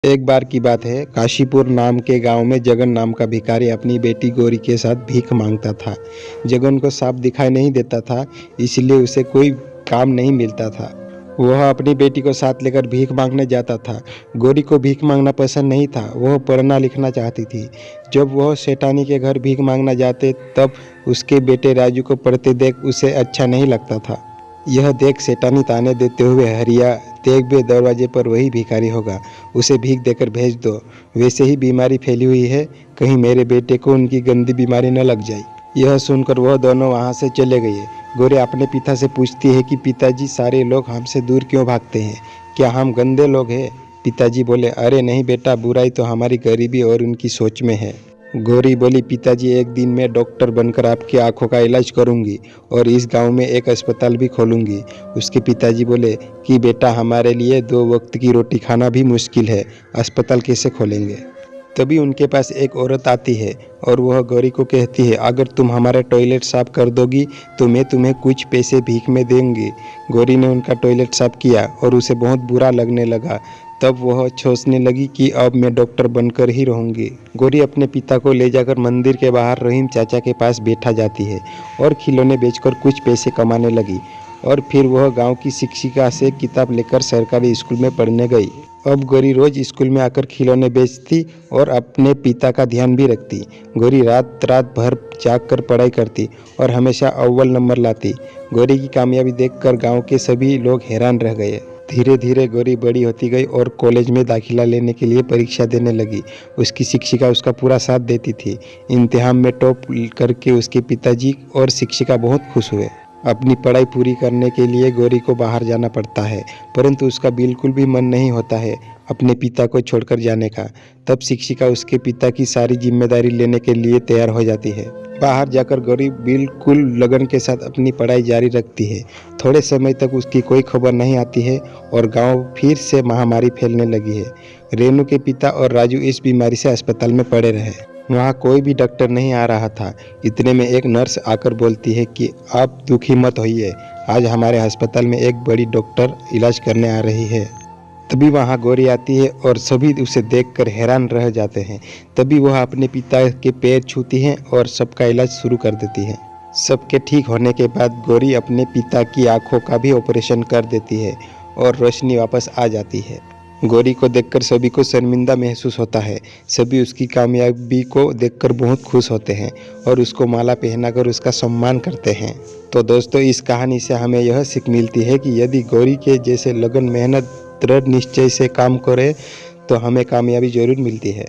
एक बार की बात है, काशीपुर नाम के गांव में जगन नाम का भिखारी अपनी बेटी गौरी के साथ भीख मांगता था। जगन को साफ दिखाई नहीं देता था, इसलिए उसे कोई काम नहीं मिलता था। वह अपनी बेटी को साथ लेकर भीख मांगने जाता था। गौरी को भीख मांगना पसंद नहीं था, वह पढ़ना लिखना चाहती थी। जब वह सेठानी के घर भीख मांगना जाते तब उसके बेटे राजू को पढ़ते देख उसे अच्छा नहीं लगता था। यह देख सेठानी ताने देते हुए, हरिया देख बे, दरवाजे पर वही भिखारी होगा, उसे भीख देकर भेज दो। वैसे ही बीमारी फैली हुई है, कहीं मेरे बेटे को उनकी गंदी बीमारी न लग जाए। यह सुनकर वह दोनों वहां से चले गए। गौरी अपने पिता से पूछती है कि पिताजी, सारे लोग हमसे दूर क्यों भागते हैं? क्या हम गंदे लोग हैं? पिताजी बोले, अरे नहीं बेटा, बुराई तो हमारी गरीबी और उनकी सोच में है। गौरी बोली, पिताजी, एक दिन मैं डॉक्टर बनकर आपकी आंखों का इलाज करूंगी और इस गांव में एक अस्पताल भी खोलूंगी। उसके पिताजी बोले कि बेटा, हमारे लिए 2 वक्त की रोटी खाना भी मुश्किल है, अस्पताल कैसे खोलेंगे? तभी उनके पास एक औरत आती है और वह गौरी को कहती है, अगर तुम हमारे टॉयलेट साफ कर दोगी तो मैं तुम्हें कुछ पैसे भीख में देंगी। गौरी ने उनका टॉयलेट साफ किया और उसे बहुत बुरा लगने लगा। तब वह सोचने लगी कि अब मैं डॉक्टर बनकर ही रहूंगी। गौरी अपने पिता को ले जाकर मंदिर के बाहर रहीम चाचा के पास बैठा जाती है और खिलौने बेचकर कुछ पैसे कमाने लगी। और फिर वह गांव की शिक्षिका से किताब लेकर सरकारी स्कूल में पढ़ने गई। अब गौरी रोज स्कूल में आकर खिलौने बेचती और अपने पिता का ध्यान भी रखती। गौरी रात रात भर जाग कर पढ़ाई करती और हमेशा अव्वल नंबर लाती। गौरी की कामयाबी देखकर गांव के सभी लोग हैरान रह गए। धीरे धीरे गौरी बड़ी होती गई और कॉलेज में दाखिला लेने के लिए परीक्षा देने लगी। उसकी शिक्षिका उसका पूरा साथ देती थी। इम्तिहान में टॉप करके उसके पिताजी और शिक्षिका बहुत खुश हुए। अपनी पढ़ाई पूरी करने के लिए गौरी को बाहर जाना पड़ता है, परंतु उसका बिल्कुल भी मन नहीं होता है अपने पिता को छोड़कर जाने का। तब शिक्षिका उसके पिता की सारी जिम्मेदारी लेने के लिए तैयार हो जाती है। बाहर जाकर गौरी बिल्कुल लगन के साथ अपनी पढ़ाई जारी रखती है। थोड़े समय तक उसकी कोई खबर नहीं आती है और गांव फिर से महामारी फैलने लगी है। रेनू के पिता और राजू इस बीमारी से अस्पताल में पड़े रहे। वहाँ कोई भी डॉक्टर नहीं आ रहा था। इतने में एक नर्स आकर बोलती है कि आप दुखी मत होइए, आज हमारे अस्पताल में एक बड़ी डॉक्टर इलाज करने आ रही है। तभी वहाँ गौरी आती है और सभी उसे देखकर हैरान रह जाते हैं। तभी वह अपने पिता के पैर छूती है और सबका इलाज शुरू कर देती है। सबके ठीक होने के बाद गौरी अपने पिता की आंखों का भी ऑपरेशन कर देती है और रोशनी वापस आ जाती है। गौरी को देखकर सभी को शर्मिंदा महसूस होता है। सभी उसकी कामयाबी को देखकर बहुत खुश होते हैं और उसको माला पहनाकर उसका सम्मान करते हैं। तो दोस्तों, इस कहानी से हमें यह सीख मिलती है कि यदि गौरी के जैसे लगन, मेहनत, दृढ़ निश्चय से काम करें तो हमें कामयाबी जरूर मिलती है।